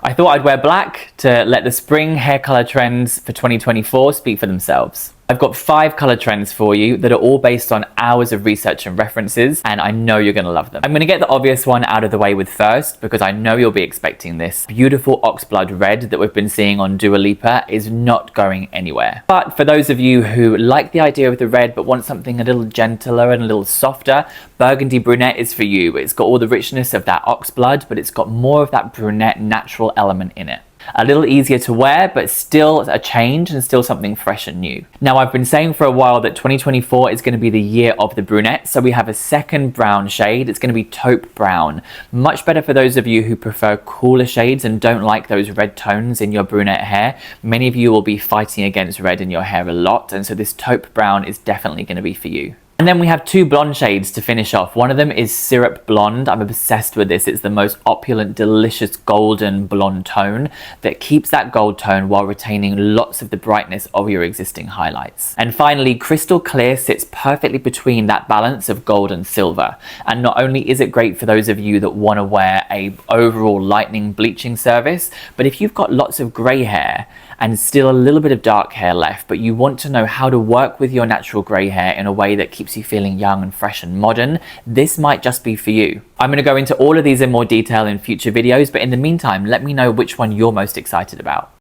I thought I'd wear black to let the spring hair color trends for 2024 speak for themselves. I've got 5 color trends for you that are all based on hours of research and references, and I know you're gonna love them. I'm gonna get the obvious one out of the way with first, because I know you'll be expecting this. Beautiful oxblood red that we've been seeing on Dua Lipa is not going anywhere. But for those of you who like the idea of the red but want something a little gentler and a little softer, burgundy brunette is for you. It's got all the richness of that oxblood, but it's got more of that brunette natural element in it. A little easier to wear, but still a change and still something fresh and new. Now, I've been saying for a while that 2024 is going to be the year of the brunette, so we have a second brown shade. It's going to be taupe brown. Much better for those of you who prefer cooler shades and don't like those red tones in your brunette hair. Many of you will be fighting against red in your hair a lot, and so this taupe brown is definitely going to be for you. And then we have 2 blonde shades to finish off. One of them is Syrup Blonde. I'm obsessed with this. It's the most opulent, delicious golden blonde tone that keeps that gold tone while retaining lots of the brightness of your existing highlights. And finally, Crystal Clear sits perfectly between that balance of gold and silver. And not only is it great for those of you that want to wear a overall lightening bleaching service, but if you've got lots of grey hair and still a little bit of dark hair left, but you want to know how to work with your natural grey hair in a way that keeps you feeling young and fresh and modern, this might just be for you. I'm going to go into all of these in more detail in future videos, but in the meantime, let me know which one you're most excited about.